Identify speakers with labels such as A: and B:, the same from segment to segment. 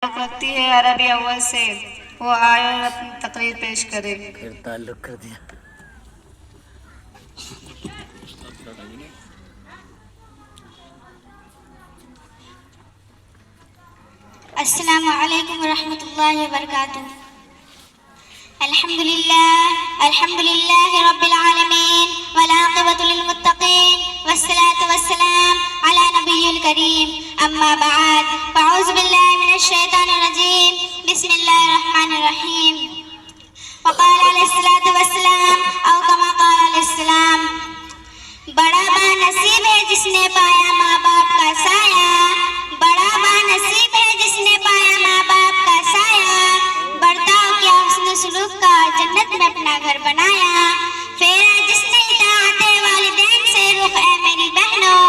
A: रखती है अरबी अव्वल से, वो आए और अपनी तकरीर पेश करे।
B: फिर ताल्लुक कर दिया।
C: अस्सलामु अलैकुम वरहमतुल्लाहि वबरकातुहू। अल्हम्दुलिल्लाह रब्बिल आलमीन वल आक़िबतु लिल मुत्तक़ीन वस्सलातु वस्सलाम अला नबिय्यिल करीम अम्मा बअद फ़अऊज़ु बिल्लाहि मिनश शैतानिर रजीम बिस्मिल्लाहिर रहमानिर रहीम वक़ाल अलैहिस्सलातु वस्सलाम औ कमा क़ाल अलैहिस्सलाम। बड़ा बानसीब है जिसने पाया माँ बाप का साया, बड़ा बानसीब है जिसने पाया माँ बाप का साया, बर्ताव किया हुस्न सुलूक का जन्नत में अपना घर बनाया, फेरा जिसने इताअते वालिदैन से रुख ए मेरी बहनों,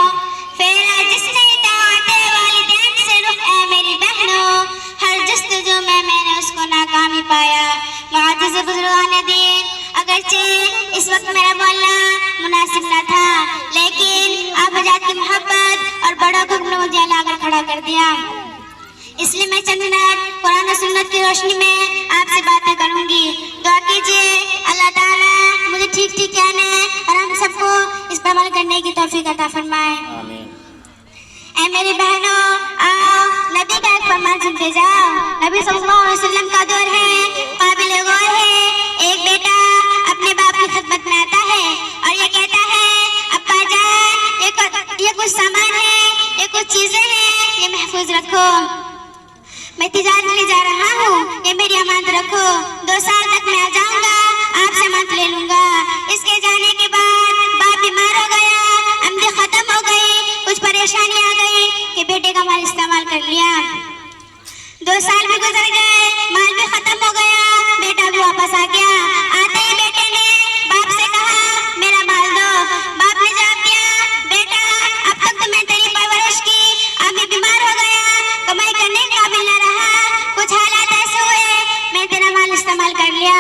C: फेरा जिसने इताअते वालिदैन से रुख ए मेरी बहनों, हर जस्तजू में मैंने उसको नाकामी पाया। मुअज़्ज़िज़ बुज़ुर्गान दीन, अगरचे इस वक्त मेरा बोलना मुनासिब न था, लेकिन आप हज़रात की मोहब्बत और बड़ों को मुझे लाकर खड़ा कर दिया, इसलिए मैं चंद मिनट कुरान और सुन्नत की रोशनी में आपसे बातें करूंगी। दुआ कीजिए अल्लाह ताला मुझे ठीक ठीक कहने और हम सबको इस पर अमल करने की तौफीक अता फरमाए।
B: आमीन।
C: ऐ मेरी बहनों, आओ नबी का एक फरमान सुनते जाओ। नबी सल्लल्लाहु अलैहि वसल्लम का दौर है, काबिल गौर है। एक बेटा अपने बाप की खिदमत में आता है और ये कहता है, अब्बा जान ये कुछ सामान है, ये कुछ चीजें हैं, ये महफूज रखो, मैं तिजारत के लिए जा रहा हूँ, ये मेरी अमानत रखो, 2 साल तक मैं आ जाऊंगा, आपसे अमानत ले लूंगा। इसके जाने के बाद बाप बीमार हो गया, आमदनी खत्म हो गई, कुछ परेशानी आ गई कि बेटे का माल इस्तेमाल कर लिया। 2 साल भी गुजर गए, माल भी खत्म हो गया, बेटा भी वापस आ गया। आते ही बेटे ने बाप से कहा, मेरा माल दो। बाप ने जवाब दिया, बेटा अब तक तो मैं तेरी परवरिश की, अब मैं बीमार हो गया, कमाई करने के काबिल न रहा, कुछ हालात ऐसे हुए मैं तेरा माल इस्तेमाल कर लिया।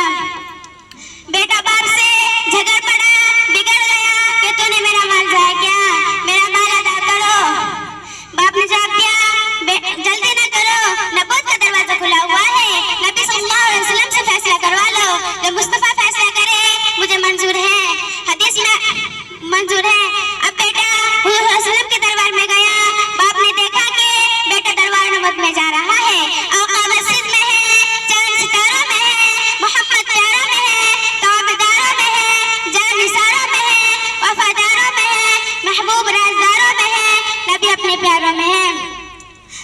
C: बेटा बाप से झगड़ पड़ा, बिगड़ गया कि तूने मेरा माल जाया किया, मेरा माल अदा करो। बाप ने जवाब दिया, जल्दी न करो, नबूवत का दरवाजा खुला हुआ है, नबी सल्लल्लाहु अलैहि वसल्लम से फैसला करवा लो, जब मुस्तफा फैसला करे मुझे मंजूर है, हदीस में मंजूर है। अब बेटा हुजूर वसल्लम के दरबार में गया, बाप ने देखा कि बेटा दरबार नबूवत में जा रहा है, आका मस्जिद में है, चांद सितारों में है, मोहम्मद प्यारों में है, ताबेदारों में है, जान निसारों में है, वफादारों में है, महबूब राज़दारों में है, नबी अपने प्यारों में है।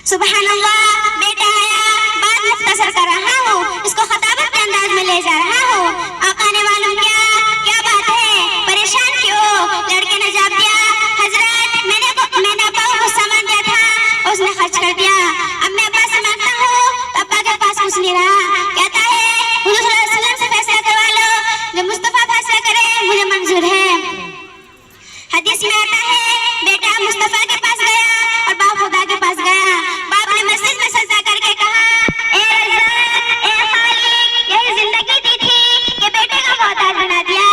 C: सुभान अल्लाह, बेटा आया, बात मुख्तसर कर रहा हूँ, इसको खताबत के अंदाज में ले जा रहा हूँ। आका ने मालूम किया, क्या बात है, परेशान क्यों? लड़के ने जवाब दिया, हजरत मैंने अब्बा को सामान दिया था, उसने खर्च कर दिया, अब मैं अब्बा से मांगता हूँ तो अब्बा के पास कुछ नहीं रहा। कहता है हुजूर सल्लल्लाहु अलैहि वसल्लम से फैसला करवा लो, जब मुस्तफा फैसला करे मुझे मंजूर है। हदीस में आता है, बेटा मुस्तफा के पास गया और बाप खुदा के पास गया। बाप ने मस्जिद में सजदा करके कहा, ए रज़्ज़ाक़, ए खालिक, यही जिंदगी दी थी कि बेटे का मोहताज बना दिया,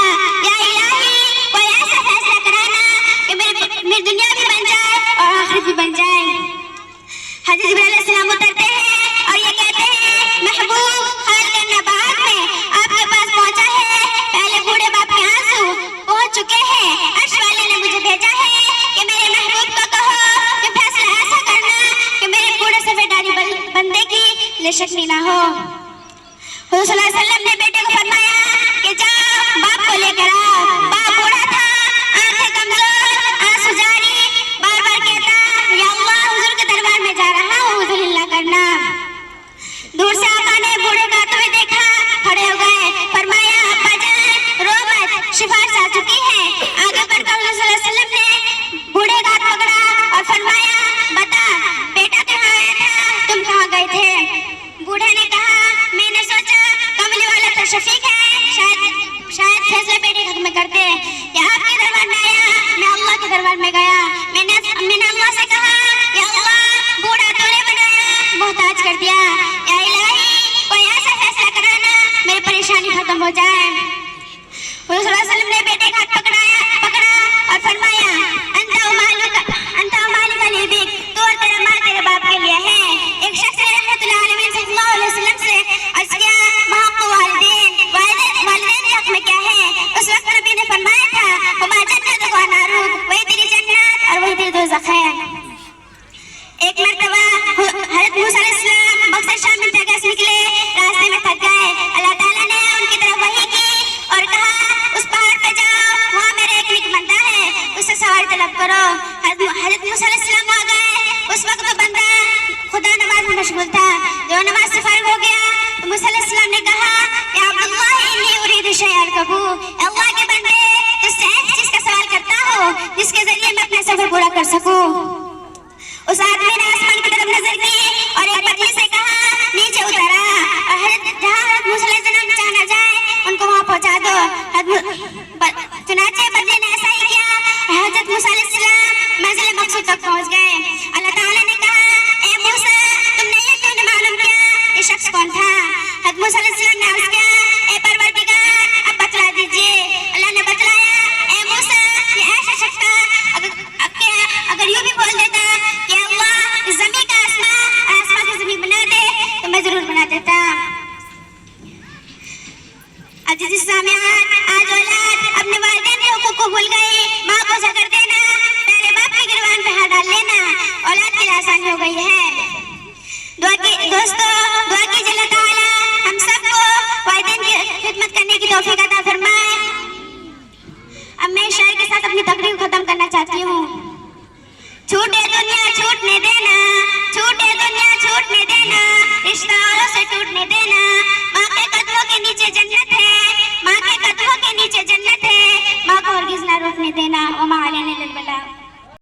C: या इलाही कोई ऐसा फैसला कराना कि मेरी दुनिया भी बन जाए और आखिरत भी बन जाए। हज़रत जिब्रील अलैहिस्सलाम उतरते हैं और ये कहते हैं, महबूब खालिद नबात में आपके पास पहुंचा है, पहले बूढ़े बाप के आंसू पहुंच चुके हैं, अर्श वाले ने मुझे भेजा है कि मेरे महबूब को कहो कि फैसला ऐसा करना कि मेरे बूढ़े सफेदारी बंदे की लेशकनी ना हो। हुजूर सल्लल्लाहु अलैहि वसल्लम ने बेटे को फरमाया कि जाओ बाप को लेकर आओ। बाप बूढ़ा था, आंखें कमजोर, आंसू जारी, बार बार कहता, या अल्लाह हुजूर के दरबार में जा रहा हूँ, हुजूर हिल्ला करना। दूर से आका ने बूढ़े को आते हुए देखा, खड़े हो गए, फरमाया, अब्बा जान रो मत, सिफारिश आ चुकी है। आगे बढ़कर हुजूर सल्लल्लाहु अलैहि वसल्लम ने बूढ़े का हाथ पकड़ा और फरमाया, बता बेटा कहाँ आया था, तुम कहाँ गए थे? बूढ़े ने कहा, मैंने सोचा कमली वाला तो शफीक है, शायद फैसला बेटे के हक में करते, या आपके दरबार में आया, मैं अल्लाह के दरबार में गया, मैंने अल्लाह से कहा, या अल्लाह बूढ़ा तूने बनाया, मोहताज कर दिया, या इलाही कोई ऐसा फैसला कराना मेरी परेशानी खत्म हो जाए। हुजूर सल्लल्लाहु अलैहि वसल्लम ने बेटे का हाथ पकड़ा और फरमाया, अंता व मालिक अली बिक, तू और तेरा माल तेरे बाप के लिए है। एक शख्स ने रहमतुल्लाह जो नमाज से फारिग हो गया तो मूसा अलैहिस्सलाम ने कहा, या अब्दुल्लाह इन्नी उरीदु शैअन कबू, अल्लाह के बंदे तुझसे ऐसी चीज का सवाल करता हो जिसके जरिए मैं अपना सफर पूरा कर सकूं। उस आदमी ने आसमान की तरफ नजर की और एक पतली से कहा, नीचे उतरा, जहाँ मूसा अलैहिस्सलाम जाना जाए उनको वहां पहुंचा दो। चुनाचे बंदे ने ऐसा ही किया। हजरत मूसा अलैहिस्सलाम मंजिल मकसूद तक पहुंच गए। अल्लाह ताला ने कहा, ए मूसा तुमने ये क्यों नहीं मालूम किया ये शख्स कौन था? हजरत मूसा अलैहिस्सलाम ने अर्ज किया, ए परवरदिगार अब बतला दीजिए। अल्लाह ने बतलाया, ए मूसा ये ऐसा शख्स था अगर यूं भी बोल देता कि अल्लाह इस ज़मीन का आसमान की ज़मीन बना दे तो मैं जरूर बना देता। अजीज़ सामिआन, आज औलाद अपने वालिदैन के हुकूक को भूल गई। माँ को झगड़ देना, पहले बाप की गिरबान पे हाथ डाल लेना औलाद के लिए आसानी हो गई है। दोस्तों दुआ कीजिए अल्लाह ताला हम सबको वालिदैन की खिदमत करने की तौफीक अता फरमाए। अब मैं इस शायर के साथ अपनी तकरीर को खत्म करना चाहती हूँ। छूटे दुनिया छूटने देना, छूटे दुनिया छूटने देना, रिश्ता औरों से टूटने देना। माँ के कदमों के नीचे जन्नत है, माँ के कदमों के नीचे जन्नत है, माँ को हरगिज़ ना रूठने देना। वमा अलैना इल्लल बलाग।